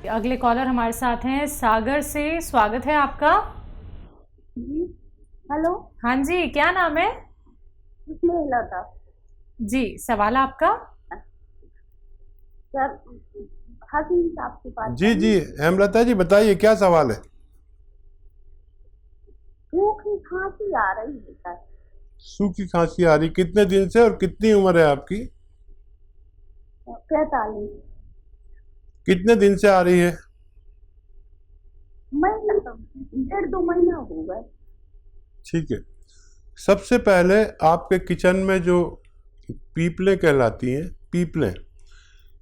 अगले कॉलर हमारे साथ हैं सागर से। स्वागत है आपका। जी हेलो। हाँ जी, क्या नाम है? लता। जी, सवाल आपका। सर हसीन साहब की बात जी जी, हेमलता जी बताइए क्या सवाल है। सूखी खांसी आ रही है सर। सूखी खांसी आ रही कितने दिन से और कितनी उम्र है आपकी? 45 कितने दिन से आ रही है? महीना 1.5 महीना हो गए। ठीक है, सबसे पहले आपके किचन में जो पीपलें कहलाती हैं, पीपलें,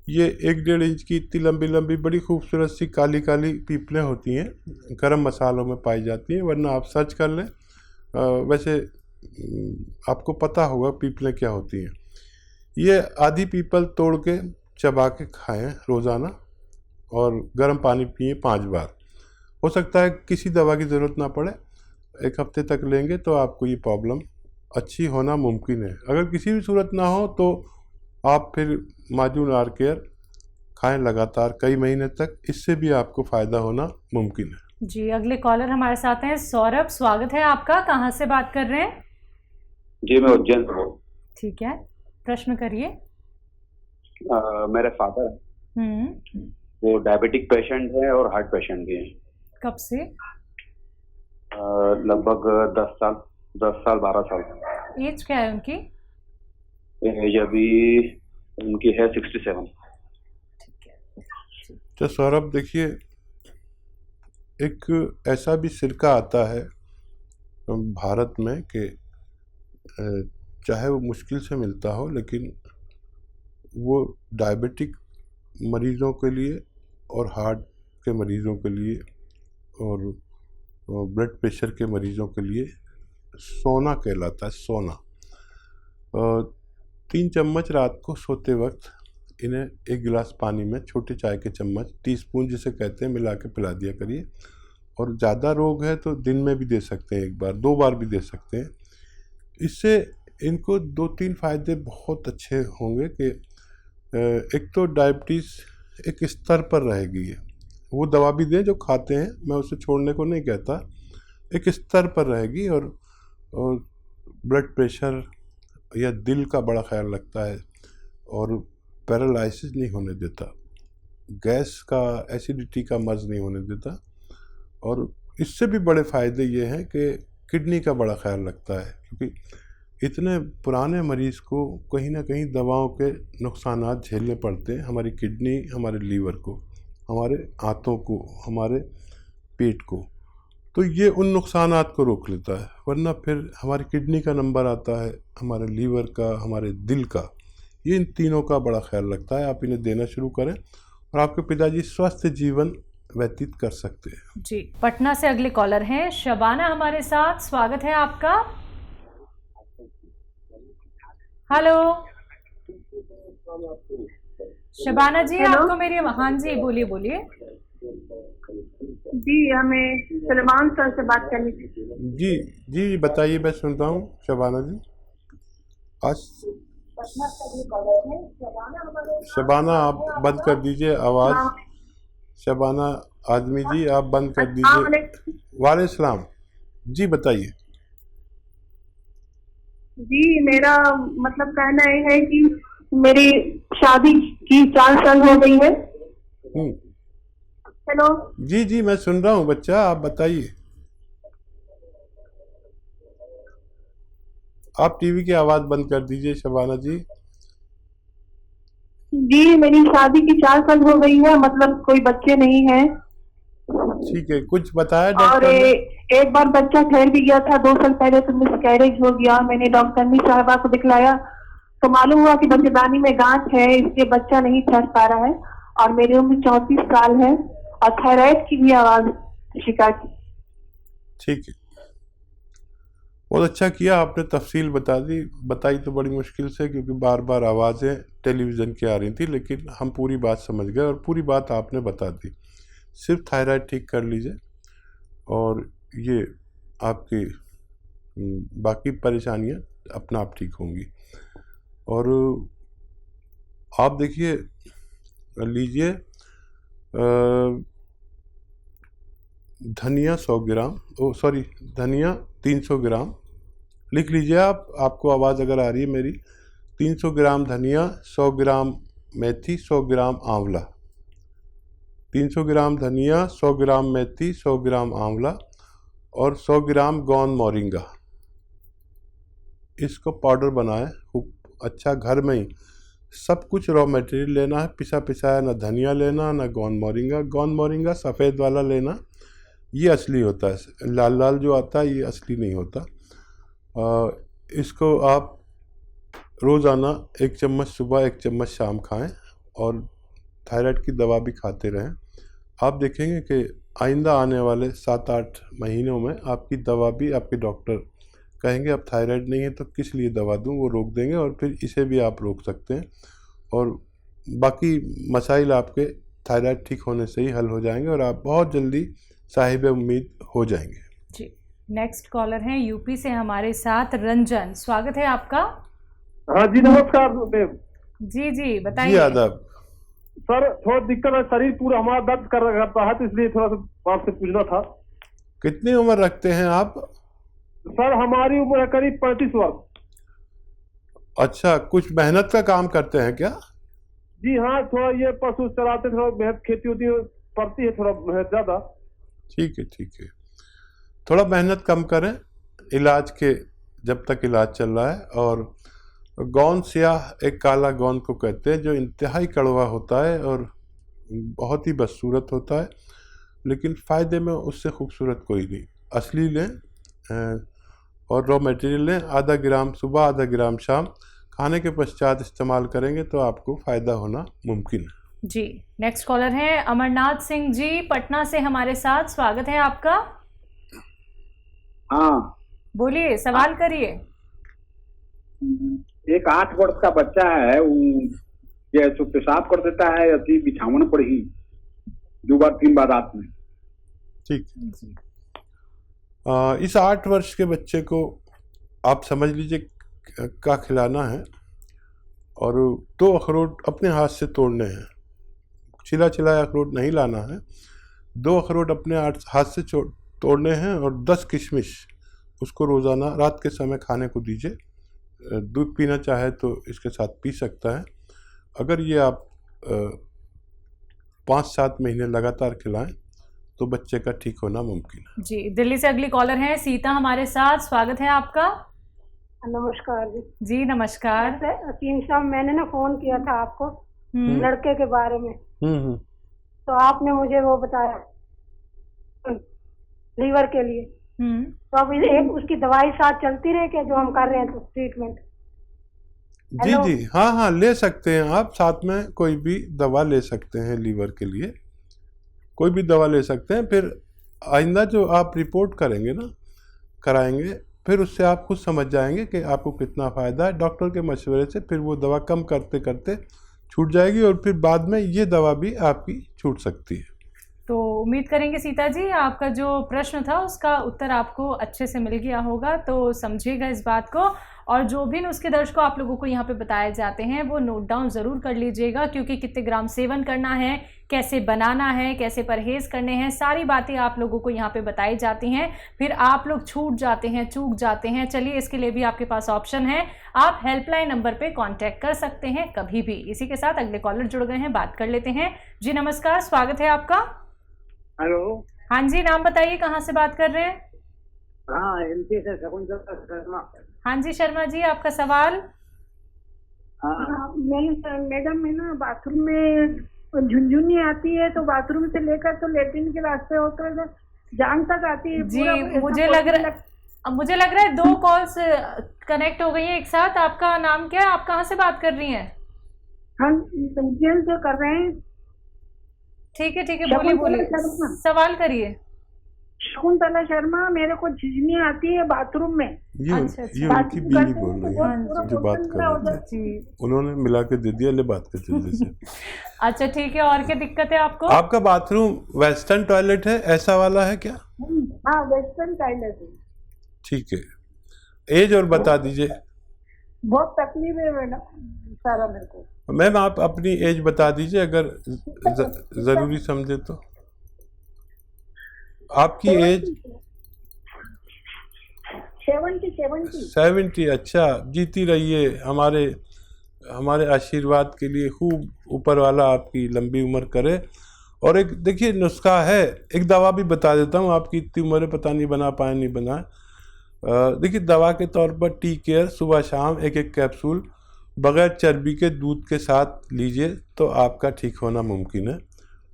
ये 1-1.5 इंच की इतनी लंबी लंबी बड़ी खूबसूरत सी काली काली पीपलें होती हैं, गरम मसालों में पाई जाती हैं, वरना आप सर्च कर लें। वैसे आपको पता होगा पीपलें क्या होती हैं। ये आधी पीपल तोड़ के चबा के खाएं रोज़ाना और गर्म पानी पिए 5 बार। हो सकता है किसी दवा की ज़रूरत ना पड़े, 1 हफ्ते तक लेंगे तो आपको ये प्रॉब्लम अच्छी होना मुमकिन है। अगर किसी भी सूरत ना हो तो आप फिर माजून आर केयर खाएं लगातार कई महीने तक, इससे भी आपको फ़ायदा होना मुमकिन है। जी, अगले कॉलर हमारे साथ हैं सौरभ। स्वागत है आपका। कहाँ से बात कर रहे हैं? जी मैं उज्जैन से हूँ। ठीक है, प्रश्न करिए। मेरे फादर वो डायबिटिक पेशेंट है और हार्ट पेशेंट भी हैं। कब से? लगभग 10 साल 12 साल। एज क्या है उनकी? एज अभी उनकी है 67। तो सौरभ देखिए, एक ऐसा भी सिरका आता है भारत में कि चाहे वो मुश्किल से मिलता हो, लेकिन वो डायबिटिक मरीज़ों के लिए और हार्ट के मरीज़ों के लिए और ब्लड प्रेशर के मरीज़ों के लिए सोना कहलाता है। सोना 3 चम्मच रात को सोते वक्त इन्हें 1 गिलास पानी में छोटे चाय के चम्मच, टीस्पून जिसे कहते हैं, मिला के पिला दिया करिए। और ज़्यादा रोग है तो दिन में भी दे सकते हैं, 1 बार 2 बार भी दे सकते हैं। इससे इनको 2-3 फ़ायदे बहुत अच्छे होंगे कि एक तो डायबिटीज़ एक स्तर पर रहेगी। वो दवा भी दें जो खाते हैं, मैं उसे छोड़ने को नहीं कहता, एक स्तर पर रहेगी। और ब्लड प्रेशर या दिल का बड़ा ख्याल रखता है और पैरालिसिस नहीं होने देता, गैस का, एसिडिटी का मर्ज़ नहीं होने देता। और इससे भी बड़े फ़ायदे ये हैं कि किडनी का बड़ा ख्याल रखता है, क्योंकि इतने पुराने मरीज़ को कहीं ना कहीं दवाओं के नुकसानात झेलने पड़ते हैं। हमारी किडनी, हमारे लीवर को, हमारे आंतों को, हमारे पेट को, तो ये उन नुकसानात को रोक लेता है। वरना फिर हमारी किडनी का नंबर आता है, हमारे लीवर का, हमारे दिल का, ये इन तीनों का बड़ा ख्याल रखता है। आप इन्हें देना शुरू करें और आपके पिताजी स्वस्थ जीवन व्यतीत कर सकते हैं। जी, पटना से अगले कॉलर हैं शबाना हमारे साथ। स्वागत है आपका। हेलो शबाना जी, आपको मेरी, हाँ जी बोलिए बोलिए। जी हमें सलमान सर से बात करनी थी। जी जी बताइए, मैं सुन रहा हूँ शबाना जी। आज शबाना आप बंद कर दीजिए आवाज़। शबाना आदमी जी आप बंद कर दीजिए। वालेकुम सलाम जी, बताइए। जी मेरा मतलब कहना ये है कि मेरी शादी की 4 साल हो गई है। हेलो जी जी मैं सुन रहा हूँ बच्चा, आप बताइए। आप टीवी की आवाज़ बंद कर दीजिए शबाना जी। जी मेरी शादी की 4 साल हो गई है, मतलब कोई बच्चे नहीं है। ठीक है, कुछ बताया और डॉक्टर ने? एक बार बच्चा ठहर भी गया था 2 साल पहले, तो मिसकैरेज हो गया। मैंने डॉक्टरनी साहबा को दिखलाया तो मालूम हुआ कि बच्चेदानी में गांठ है, इसलिए बच्चा नहीं ठहर पा रहा है। और मेरी उम्र 34 साल है और थायराइड की भी आवाज शिकायत। ठीक है, बहुत अच्छा किया आपने तफसील बताई तो बड़ी मुश्किल से, क्योंकि बार बार आवाज़ें टेलीविज़न की आ रही थी, लेकिन हम पूरी बात समझ गए और पूरी बात आपने बता दी। सिर्फ थायराइड ठीक कर लीजिए और ये आपकी बाकी परेशानियां अपना आप ठीक होंगी। और आप देखिए लीजिए धनिया 100 ग्राम, धनिया 300 ग्राम लिख लीजिए आप, आपको आवाज़ अगर आ रही है मेरी। 300 ग्राम धनिया, 100 ग्राम मेथी, 100 ग्राम आंवला। 300 ग्राम धनिया, 100 ग्राम मेथी, 100 ग्राम आंवला और 100 ग्राम गौन मोरिंगा। इसको पाउडर बनाएं खूब अच्छा, घर में ही सब कुछ रॉ मटेरियल लेना है, पिसा पिसाया, ना धनिया लेना ना गौन मोरिंगा। गौन मोरिंगा सफ़ेद वाला लेना, ये असली होता है, लाल लाल जो आता है ये असली नहीं होता। इसको आप रोज़ाना 1 चम्मच सुबह 1 चम्मच शाम खाएं और थायराइड की दवा भी खाते रहें। आप देखेंगे कि आइंदा आने वाले 7-8 महीनों में आपकी दवा भी, आपके डॉक्टर कहेंगे अब थायराइड नहीं है तो किस लिए दवा दूं, वो रोक देंगे और फिर इसे भी आप रोक सकते हैं और बाकी मसाइल आपके थायराइड ठीक होने से ही हल हो जाएंगे और आप बहुत जल्दी साहिब उम्मीद हो जाएंगे। जी, नेक्स्ट कॉलर हैं यूपी से हमारे साथ रंजन, स्वागत है आपका। हाँ जी नमस्कार मैम। जी बताइए। जी आदाब। सर थोड़ा दिक्कत है, शरीर पूरा हमारा दर्द करता है तो इसलिए थोड़ा सा आपसे पूछना था। कितनी उम्र रखते हैं आप? सर हमारी उम्र है करीब 35 वर्ष। अच्छा, कुछ मेहनत का काम करते हैं क्या? जी हाँ, थोड़ा ये पशु चलाते, थोड़ा मेहनत खेती होती है, पड़ती है थोड़ा मेहनत ज्यादा। ठीक है, थोड़ा मेहनत कम करें इलाज के, जब तक इलाज चल रहा है। और गौन स्याह एक काला गौन को कहते हैं जो इंतहाई कड़वा होता है और बहुत ही बदसूरत होता है, लेकिन फ़ायदे में उससे खूबसूरत कोई नहीं। असली लें और रॉ मटेरियल लें, आधा ग्राम सुबह आधा ग्राम शाम, खाने के पश्चात इस्तेमाल करेंगे तो आपको फ़ायदा होना मुमकिन है। जी, नेक्स्ट कॉलर हैं अमरनाथ सिंह जी, पटना से हमारे साथ, स्वागत है आपका। हाँ बोलिए, सवाल करिए। एक 8 वर्ष का बच्चा है, ये तो पेशाब कर देता है अति बिछावन पर ही 2 बार 3 बार रात में। ठीक है, इस 8 वर्ष के बच्चे को आप समझ लीजिए क्या खिलाना है और 2 अखरोट अपने हाथ से तोड़ने हैं, छिला छिलाया अखरोट नहीं लाना है। 2 अखरोट अपने हाथ से तोड़ने हैं और 10 किशमिश, उसको रोज़ाना रात के समय खाने को दीजिए। दूध पीना चाहे तो इसके साथ पी सकता है। अगर ये आप 5-7 महीने लगातार खिलाएं तो बच्चे का ठीक होना मुमकिन है। जी, दिल्ली से अगली कॉलर हैं सीता हमारे साथ, स्वागत है आपका। नमस्कार जी नमस्कार। 3 साल मैंने ना फोन किया था आपको लड़के के बारे में, तो आपने मुझे वो बताया लीवर के लिए, तो अब एक उसकी दवाई साथ चलती रहे क्या जो हम कर रहे हैं तो ट्रीटमेंट? जी हाँ, ले सकते हैं आप, साथ में कोई भी दवा ले सकते हैं, लीवर के लिए कोई भी दवा ले सकते हैं। फिर आइंदा जो आप रिपोर्ट करेंगे ना, कराएंगे, फिर उससे आप खुद समझ जाएंगे कि आपको कितना फ़ायदा है। डॉक्टर के मशवरे से फिर वो दवा कम करते करते छूट जाएगी और फिर बाद में ये दवा भी आपकी छूट सकती है। तो उम्मीद करेंगे सीता जी आपका जो प्रश्न था उसका उत्तर आपको अच्छे से मिल गया होगा, तो समझिएगा इस बात को। और जो भी नुस्खे दर्शकों आप लोगों को यहाँ पे बताए जाते हैं वो नोट डाउन ज़रूर कर लीजिएगा, क्योंकि कितने ग्राम सेवन करना है, कैसे बनाना है, कैसे परहेज़ करने हैं, सारी बातें आप लोगों को यहाँ पे बताई जाती हैं। फिर आप लोग छूट जाते हैं, चूक जाते हैं। चलिए, इसके लिए भी आपके पास ऑप्शन है, आप हेल्पलाइन नंबर पे कांटेक्ट कर सकते हैं कभी भी। इसी के साथ अगले कॉलर जुड़ गए हैं, बात कर लेते हैं। जी नमस्कार, स्वागत है आपका। हेलो। हाँ जी, नाम बताइए, कहाँ से बात कर रहे हैं? हाँ, एमपी से शकुंतला शर्मा। हाँ जी शर्मा जी, आपका सवाल। मैडम में ना बाथरूम में झुनझुनी आती है, तो बाथरूम से लेकर तो लेटरिन के रास्ते होते हैं जान तक आती है। जी, मुझे लग रहा है 2 कॉल्स कनेक्ट हो गई हैं एक साथ। आपका नाम क्या है, आप कहाँ से बात कर रही हैं? हम जेल से कर रहे हैं। ठीक है, बोलिए, सवाल करिए। शकुंतला शर्मा, मेरे को झुनझुनी आती है बाथरूम में। ये उनकी बीवी बोल रही है जो बात कर रही थी, उन्होंने मिला के दे दिया, ले बात कर जल्दी से। अच्छा ठीक है, और क्या दिक्कत है आपको? आपका बाथरूम वेस्टर्न टॉयलेट है, ऐसा वाला है क्या? हाँ, वेस्टर्न टॉयलेट है। ठीक है, एज और बता दीजिए। बहुत तकलीफ है मैडम सारा मेरे को। मैम आप अपनी एज बता दीजिए अगर ज़रूरी समझे तो। आपकी एज 70। अच्छा, जीती रहिए। हमारे आशीर्वाद के लिए खूब ऊपर वाला आपकी लंबी उम्र करे। और एक देखिए नुस्खा है, एक दवा भी बता देता हूँ। आपकी इतनी उम्र पता नहीं बना पाए नहीं बना। देखिए दवा के तौर पर टी केयर सुबह शाम एक कैप्सूल बगैर चर्बी के दूध के साथ लीजिए तो आपका ठीक होना मुमकिन है।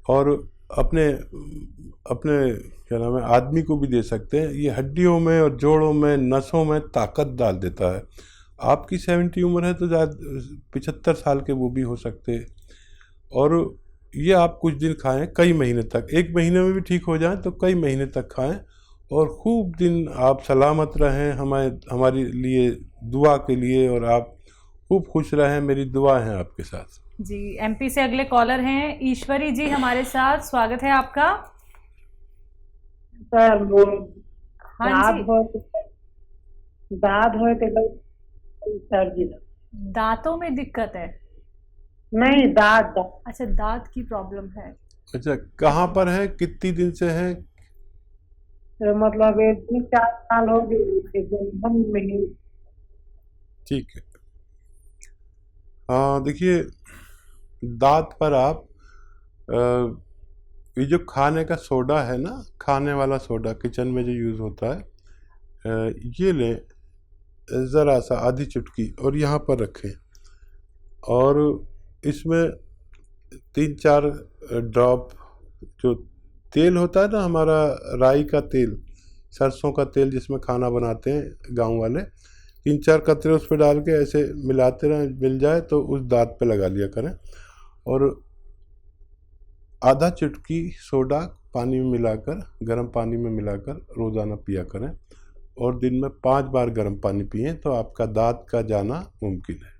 और अपने अपने क्या नाम है आदमी को भी दे सकते हैं। ये हड्डियों में और जोड़ों में नसों में ताकत डाल देता है। आपकी 70 उम्र है तो 75 साल के वो भी हो सकते हैं। और ये आप कुछ दिन खाएं, कई महीने तक, 1 महीने में भी ठीक हो जाए तो कई महीने तक खाएं। और खूब दिन आप सलामत रहें, हमारे लिए दुआ के लिए, और आप खूब खुश रहें। मेरी दुआ है आपके साथ। जी, एमपी से अगले कॉलर हैं ईश्वरी जी हमारे साथ, स्वागत है आपका। सर वो हाँ जी, दाद हो सर जी, दांतों में दिक्कत है? नहीं दाद। अच्छा, दांत की प्रॉब्लम है। अच्छा, कहाँ पर है, कितनी दिन से है? मतलब 3-4 साल हो गए। ठीक है। हाँ देखिए, दांत पर आप ये जो खाने का सोडा है ना, खाने वाला सोडा किचन में जो यूज़ होता है, ये लें ज़रा सा, आधी चुटकी, और यहाँ पर रखें। और इसमें 3-4 ड्रॉप जो तेल होता है ना हमारा, राई का तेल, सरसों का तेल जिसमें खाना बनाते हैं गांव वाले, 3-4 कतरे उस पर डाल के ऐसे मिलाते रहें, मिल जाए तो उस दांत पे लगा लिया करें। और आधा चुटकी सोडा पानी में मिलाकर, गर्म पानी में मिलाकर रोज़ाना पिया करें। और दिन में 5 बार गर्म पानी पिएं तो आपका दांत का जाना मुमकिन है।